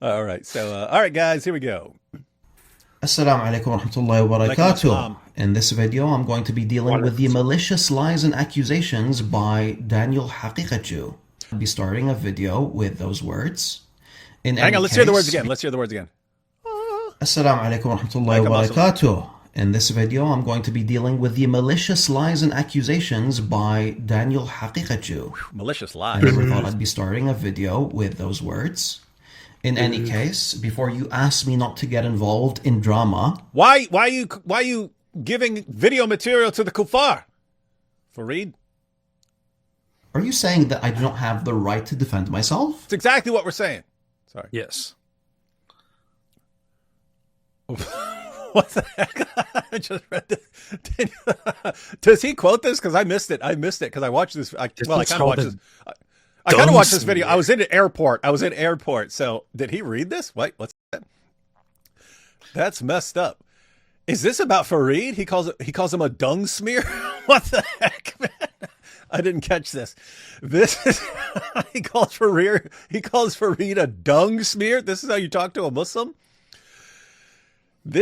All right. So, all right, guys, here we go. Assalamu alaikum wa rahmatullahi wa Alaikum barakatuh. assalam. In this video, I'm going to be dealing with the malicious lies and accusations by Daniel Haqiqatjou. I'll be starting a video with those words. Hang on, let's hear the words again. Let's hear the words again. Assalamu alaikum wa rahmatullahi wa barakatuh. In this video, I'm going to be dealing with the malicious lies and accusations by Daniel Haqiqatjou. Malicious lies. I never thought I'd be starting a video with those words. In any case, before you ask me not to get involved in drama, Why are you giving video material to the kuffar? Farid? are you saying that I do not have the right to defend myself? It's exactly what we're saying. Sorry. Yes. What the heck? I just read this. Does he quote this? Because I missed it. I missed it because I watched this. I kind of watched this. I kind of watched this video. I was in an airport. So did he read this? Wait, what's that? That's messed up. Is this about Farid? He calls him a dung smear. What the heck, man? I didn't catch this. This is he calls Farid a dung smear. This is how you talk to a Muslim.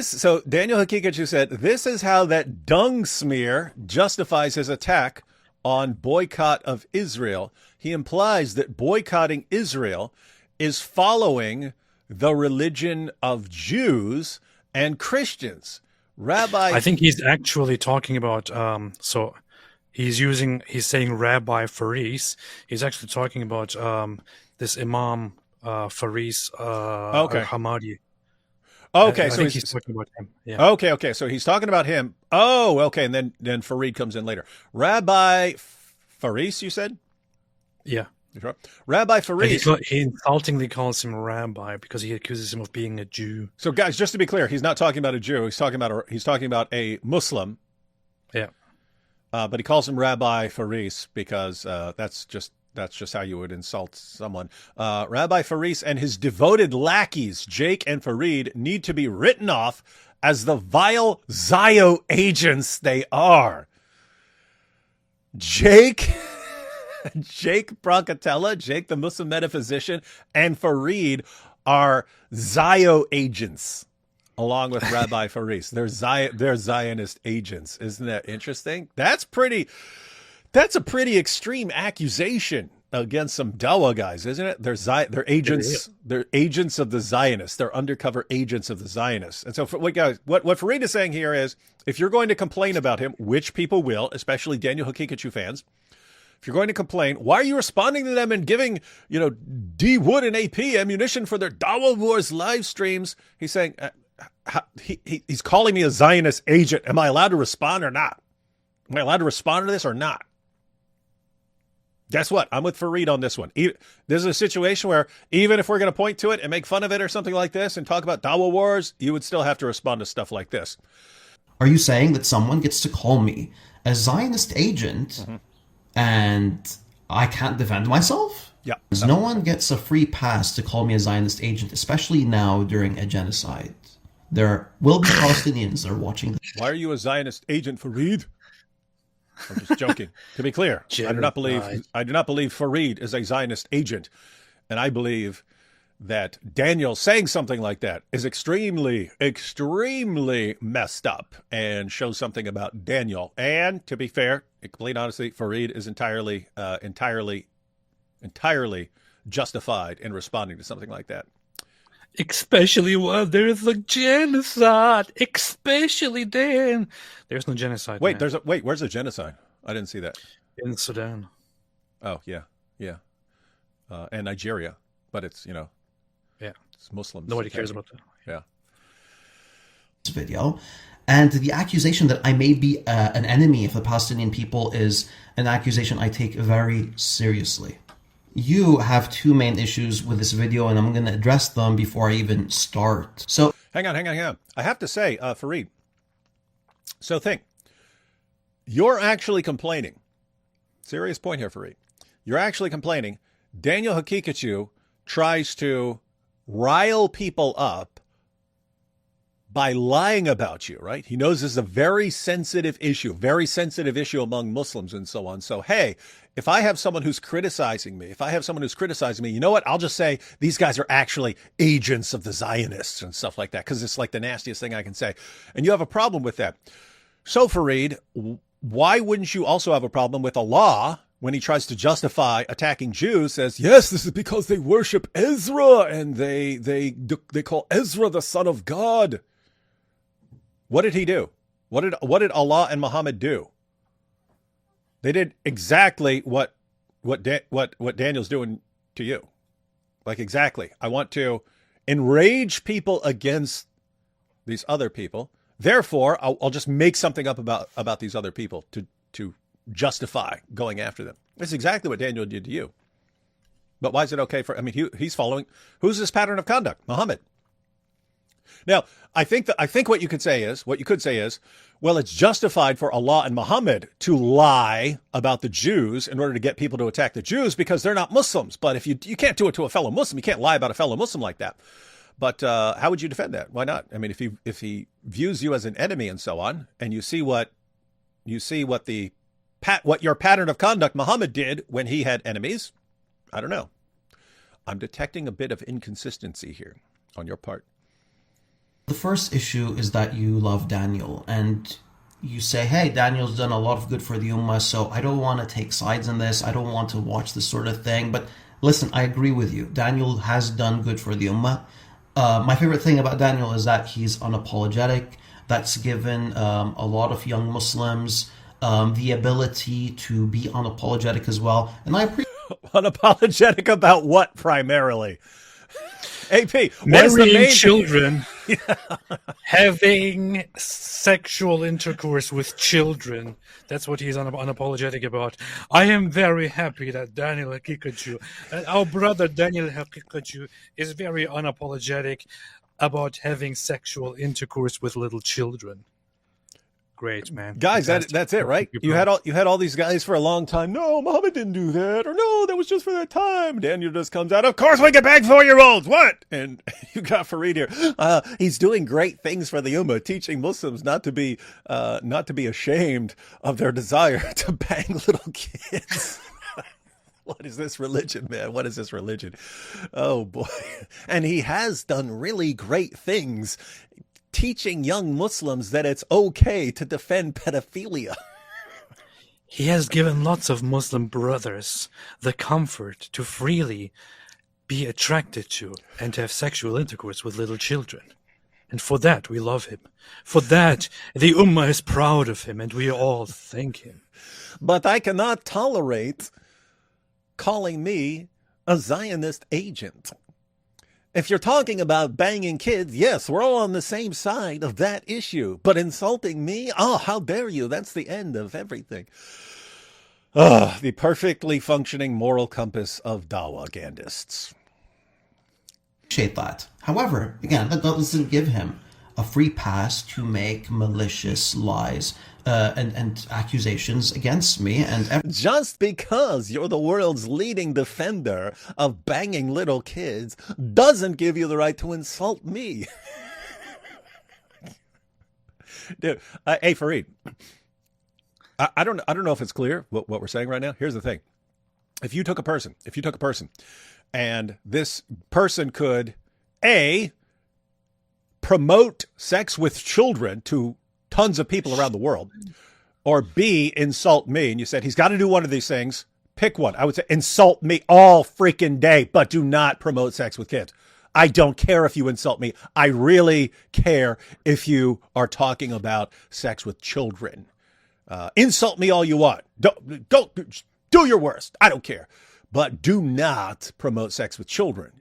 So Daniel Haqiqatjou said, this is how that dung smear justifies his attack on boycott of Israel. He implies that boycotting Israel is following the religion of Jews and Christians. I think he's actually talking about, so he's saying Rabbi Faris. He's actually talking about this Imam Faris al-Hamadi. Okay, I so think he's talking about him. Yeah. Okay. So he's talking about him. Oh, okay. And then Farid comes in later. Rabbi Faris, you said? Yeah. Rabbi Farid. He insultingly calls him rabbi because he accuses him of being a Jew. So, guys, just to be clear, he's not talking about a Jew. He's talking about a Muslim. Yeah. But he calls him Rabbi Faris because that's just how you would insult someone. Rabbi Faris and his devoted lackeys, Jake and Farid, need to be written off as the vile Zio agents they are. Jake Brancatella, Jake the Muslim metaphysician, and Farid are Zio agents, along with Rabbi Faris. They're Zionist agents. Isn't that interesting? That's a pretty extreme accusation against some Dawa guys, isn't it? They're agents. They're agents of the Zionists. They're undercover agents of the Zionists. And so, what Farid is saying here is, if you're going to complain about him, which people will, especially Daniel Haqiqatjou fans, if you're going to complain, why are you responding to them and giving, D Wood and AP ammunition for their Dawa Wars live streams? He's saying, he's calling me a Zionist agent. Am I allowed to respond or not? Am I allowed to respond to this or not? Guess what? I'm with Farid on this one. This is a situation where even if we're going to point to it and make fun of it or something like this and talk about Dawa Wars, you would still have to respond to stuff like this. Are you saying that someone gets to call me a Zionist agent and I can't defend myself? Yeah. No one gets a free pass to call me a Zionist agent, especially now during a genocide. There will be Palestinians that are watching. Why are you a Zionist agent, Farid? I'm just joking. To be clear, I do not believe Farid is a Zionist agent, and I believe that Daniel saying something like that is extremely, extremely messed up and shows something about Daniel. And to be fair, in complete honesty, Farid is entirely justified in responding to something like that. Especially while there's a genocide. Especially then. There's no genocide. Wait, where's the genocide? I didn't see that. In Sudan. Oh, yeah. And Nigeria. But it's, it's Muslims. Nobody cares about that. Yeah. This video. And the accusation that I may be an enemy of the Palestinian people is an accusation I take very seriously. You have two main issues with this video, and I'm going to address them before I even start. So, hang on. I have to say, Farid, so think. You're actually complaining. Serious point here, Farid. You're actually complaining. Daniel Haqiqatjou tries to rile people up by lying about you, right? He knows this is a very sensitive issue among Muslims and so on. So, hey, if I have someone who's criticizing me, you know what? I'll just say these guys are actually agents of the Zionists and stuff like that, because it's like the nastiest thing I can say. And you have a problem with that. So, Farid, why wouldn't you also have a problem with Allah when he tries to justify attacking Jews? Says, yes, this is because they worship Ezra and they call Ezra the son of God. What did he do? What did Allah and Muhammad do? They did exactly what Daniel's doing to you. Like, exactly. I want to enrage people against these other people. Therefore, I'll just make something up about these other people to justify going after them. That's exactly what Daniel did to you. But why is it okay for? I mean, he's following. Who's this pattern of conduct? Muhammad. Now, I think what you could say is, well, it's justified for Allah and Muhammad to lie about the Jews in order to get people to attack the Jews because they're not Muslims. But if you can't do it to a fellow Muslim, you can't lie about a fellow Muslim like that. But how would you defend that? Why not? I mean, if he views you as an enemy and so on, and you see what your pattern of conduct Muhammad did when he had enemies, I don't know. I'm detecting a bit of inconsistency here on your part. The first issue is that you love Daniel, and you say, hey, Daniel's done a lot of good for the Ummah, so I don't want to take sides in this. I don't want to watch this sort of thing. But listen, I agree with you. Daniel has done good for the Ummah. My favorite thing about Daniel is that he's unapologetic. That's given a lot of young Muslims the ability to be unapologetic as well. And I appreciate unapologetic about what primarily? AP, marrying children, having sexual intercourse with children. That's what he's unapologetic about. I am very happy that Daniel Haqiqatjou, our brother Daniel Haqiqatjou, is very unapologetic about having sexual intercourse with little children. Great, man. Guys, that's it, right? You had all these guys for a long time. No, Muhammad didn't do that. Or no, that was just for that time. Daniel just comes out, of course we can bang 4-year-olds. What? And you got Farid here. He's doing great things for the Ummah, teaching Muslims not to be ashamed of their desire to bang little kids. What is this religion, man? What is this religion? Oh, boy. And he has done really great things, teaching young Muslims that it's okay to defend pedophilia. He has given lots of Muslim brothers the comfort to freely be attracted to and to have sexual intercourse with little children. And for that, we love him. For that, the Ummah is proud of him, and we all thank him. But I cannot tolerate calling me a Zionist agent. If you're talking about banging kids, yes, we're all on the same side of that issue. But insulting me? Oh, how dare you? That's the end of everything. The perfectly functioning moral compass of Dawagandists. Appreciate that. However, again, that doesn't give him a free pass to make malicious lies and accusations against me. And just because you're the world's leading defender of banging little kids doesn't give you the right to insult me. Dude, hey, Farid, I don't know if it's clear what we're saying right now. Here's the thing. If you took a person and this person could, A, promote sex with children to tons of people around the world, or B, insult me, and you said he's got to do one of these things, pick one. I would say insult me all freaking day, but do not promote sex with kids. I don't care if you insult me. I really care if you are talking about sex with children. Insult me all you want. Don't do your worst. I don't care. But do not promote sex with children.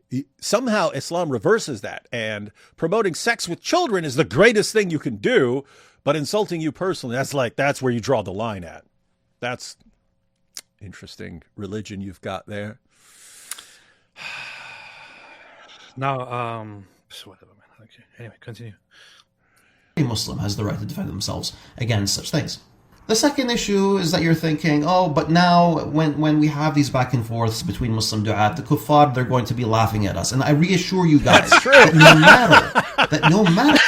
Somehow Islam reverses that, and promoting sex with children is the greatest thing you can do, but insulting you personally, that's where you draw the line at. That's interesting religion you've got there. Now, whatever, man. Okay. Anyway, continue. A Muslim has the right to defend themselves against such things. The second issue is that you're thinking, oh, but now when we have these back and forths between Muslim du'at, the kuffar, they're going to be laughing at us. And I reassure you guys, that's true. that no matter.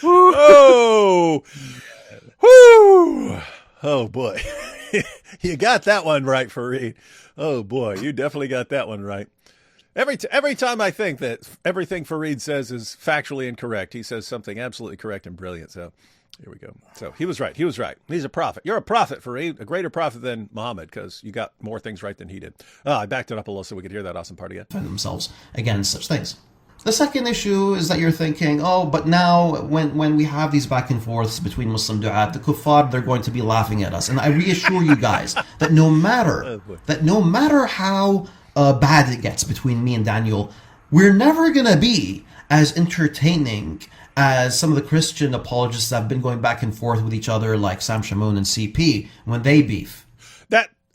Oh, whoo! Oh boy. You got that one right, Farid. Oh boy, you definitely got that one right. Every time I think that everything Farid says is factually incorrect, he says something absolutely correct and brilliant. So here we go. So he was right. He was right. He's a prophet. You're a prophet, Farid, a greater prophet than Muhammad, because you got more things right than he did. I backed it up a little so we could hear that awesome part again. Themselves against such things. The second issue is that you're thinking, oh, but now when we have these back and forths between Muslim du'at, the kuffar, they're going to be laughing at us. And I reassure you guys that no matter how bad it gets between me and Daniel, we're never going to be as entertaining as some of the Christian apologists that have been going back and forth with each other, like Sam Shamoun and CP, when they beef.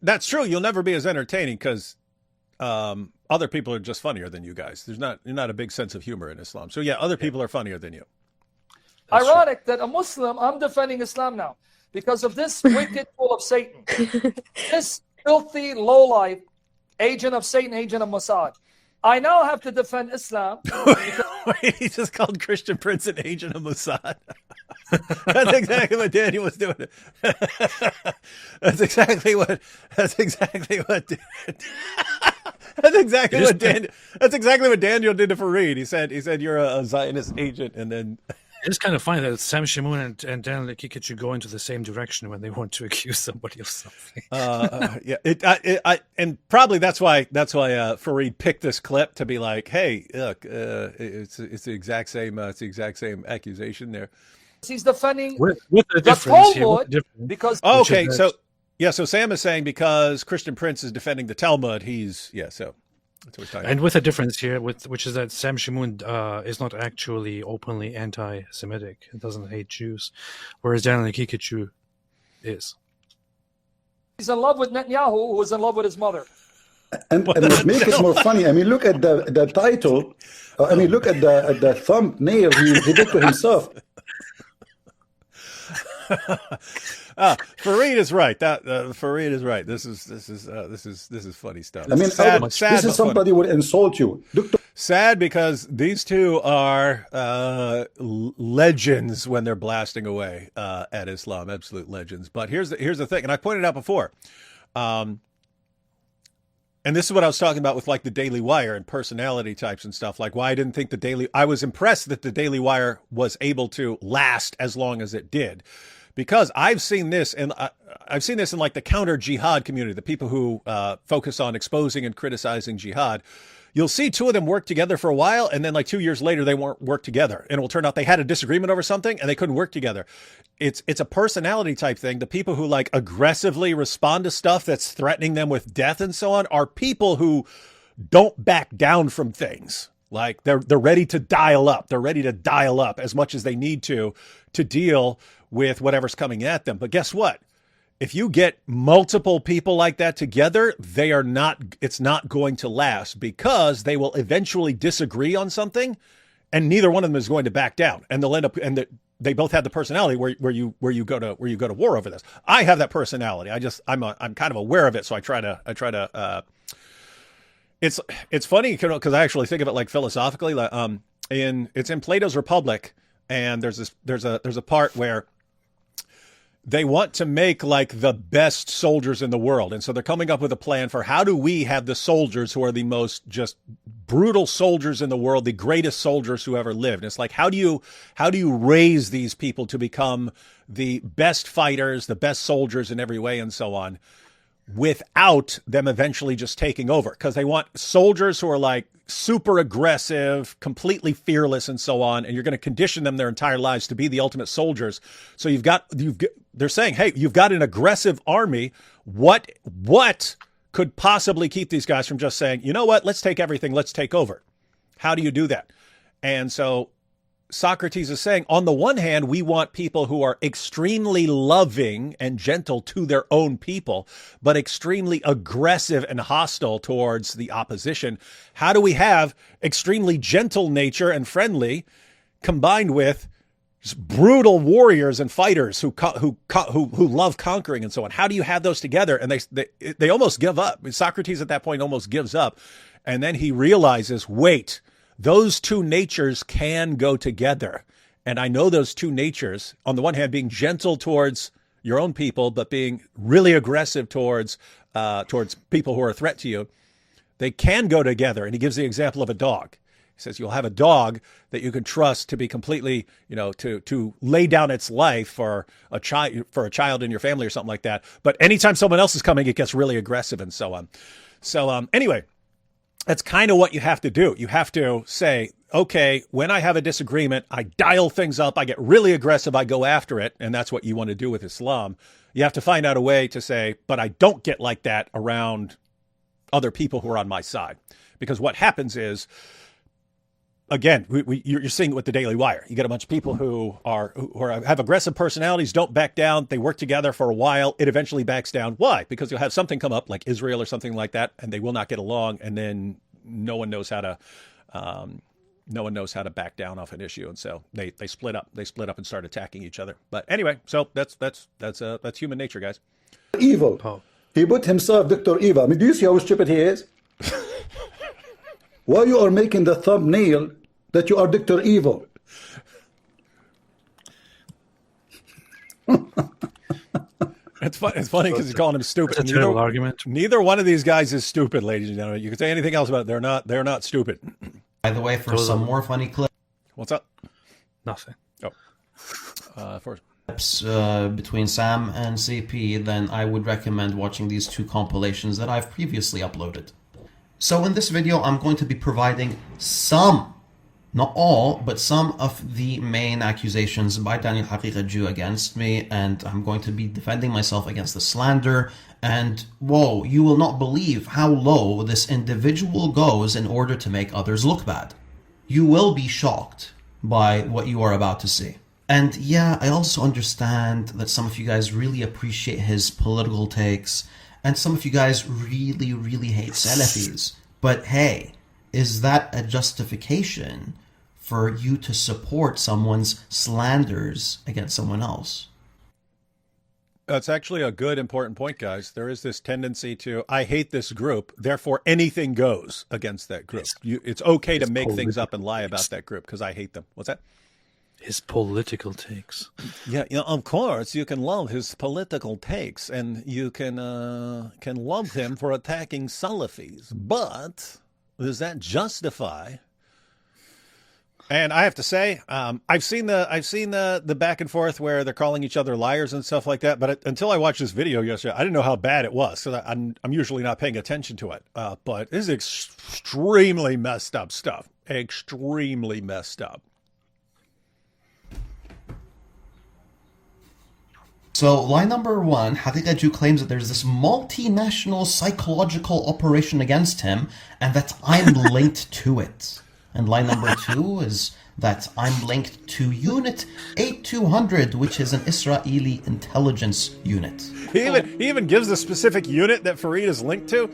That's true. You'll never be as entertaining because other people are just funnier than you guys. You're not a big sense of humor in Islam. So yeah, other people are funnier than you. That's ironic true. That a Muslim, I'm defending Islam now because of this wicked fool of Satan, this filthy lowlife agent of Satan, agent of Mossad. I now have to defend Islam. He just called Christian Prince an agent of Mossad. That's exactly what Daniel was doing. That's exactly what Daniel did to Farid. He said you're a Zionist agent, and then it's kind of funny that Sam Shamoun and Daniel Haqiqatjou go into the same direction when they want to accuse somebody of something. Yeah, and probably that's why Farid picked this clip to be like, hey, look, it's the exact same accusation there. He's defending with a difference here. Because so Sam is saying because Christian Prince is defending the Talmud, so. That's what we're talking and about. With a difference here, which is that Sam Shamoun is not actually openly anti-Semitic. He doesn't hate Jews, whereas Daniel Haqiqatjou is. He's in love with Netanyahu, who was in love with his mother. And what makes it more funny, I mean, look at the title. I mean, look at the thumbnail he did to himself. Farid is right. Farid is right. This is funny stuff. I mean, sad, this is somebody would insult you. Sad because these two are legends when they're blasting away at Islam, absolute legends. But here's the thing, and I pointed out before, and this is what I was talking about with like the Daily Wire and personality types and stuff. Like why I didn't think I was impressed that the Daily Wire was able to last as long as it did. Because I've seen this in like the counter jihad community, the people who focus on exposing and criticizing jihad. You'll see two of them work together for a while, and then like 2 years later they won't work together, and it will turn out they had a disagreement over something and they couldn't work together. It's a personality type thing. The people who like aggressively respond to stuff that's threatening them with death and so on are people who don't back down from things. Like they're ready to dial up. They're ready to dial up as much as they need to deal with whatever's coming at them. But guess what? If you get multiple people like that together, it's not going to last because they will eventually disagree on something and neither one of them is going to back down. And they'll end up, and they both have the personality where you go to war over this. I have that personality. I'm kind of aware of it. So I try to, it's funny because I actually think of it like philosophically, it's in Plato's Republic. And there's a part where they want to make like the best soldiers in the world. And so they're coming up with a plan for how do we have the soldiers who are the most just brutal soldiers in the world, the greatest soldiers who ever lived. And it's like, how do you raise these people to become the best fighters, the best soldiers in every way and so on, without them eventually just taking over? Because they want soldiers who are like super aggressive, completely fearless and so on. And you're going to condition them their entire lives to be the ultimate soldiers. So they're saying, hey, you've got an aggressive army. What could possibly keep these guys from just saying, you know what, let's take everything, let's take over? How do you do that? And so Socrates is saying, on the one hand, we want people who are extremely loving and gentle to their own people, but extremely aggressive and hostile towards the opposition. How do we have extremely gentle nature and friendly combined with just brutal warriors and fighters who love conquering and so on? How do you have those together? And they almost give up. Socrates at that point almost gives up. And then he realizes, wait, those two natures can go together. And I know those two natures, on the one hand, being gentle towards your own people, but being really aggressive towards people who are a threat to you, they can go together. And he gives the example of a dog. He says you'll have a dog that you can trust to be completely, to lay down its life for a child in your family or something like that. But anytime someone else is coming, it gets really aggressive and so on. So anyway, that's kind of what you have to do. You have to say, okay, when I have a disagreement, I dial things up, I get really aggressive, I go after it. And that's what you want to do with Islam. You have to find out a way to say, but I don't get like that around other people who are on my side. Because what happens is, again, you're seeing it with the Daily Wire. You get a bunch of people who have aggressive personalities, don't back down. They work together for a while. It eventually backs down. Why? Because you'll have something come up like Israel or something like that, and they will not get along. And then no one knows how to back down off an issue. And so they split up. They split up and start attacking each other. But anyway, so that's human nature, guys. Evil. Oh. He put himself Dr. Evil. I mean, do you see how stupid he is? Why you are making the thumbnail that you are Dr. Evil? It's funny because he's calling him stupid. It's a terrible argument. Neither one of these guys is stupid, ladies and gentlemen. You can say anything else about it. They're not stupid. By the way, for some more funny clips What's up? Nothing. First. Between Sam and CP, then I would recommend watching these two compilations that I've previously uploaded. So in this video, I'm going to be providing some, not all, but some of the main accusations by Daniel Haqiqatjou against me, and I'm going to be defending myself against the slander. And whoa, you will not believe how low this individual goes in order to make others look bad. You will be shocked by what you are about to see. And yeah, I also understand that some of you guys really appreciate his political takes, and some of you guys really, really hate Salafis. But hey, is that a justification for you to support someone's slanders against someone else? That's actually a good, important point, guys. There is this tendency to, I hate this group, therefore anything goes against that group. It's okay to make things up and lie about that group because I hate them. What's that? His political takes. Yeah, of course, you can love his political takes, and you can love him for attacking Salafis. But does that justify? And I have to say, I've seen the back and forth where they're calling each other liars and stuff like that. But until I watched this video yesterday, I didn't know how bad it was. So I'm usually not paying attention to it. But this is extremely messed up stuff. Extremely messed up. So, line number one, Haqiqatjou claims that there's this multinational psychological operation against him, and that I'm linked to it. And line number two is that I'm linked to Unit 8200, which is an Israeli intelligence unit. He even gives a specific unit that Farid is linked to.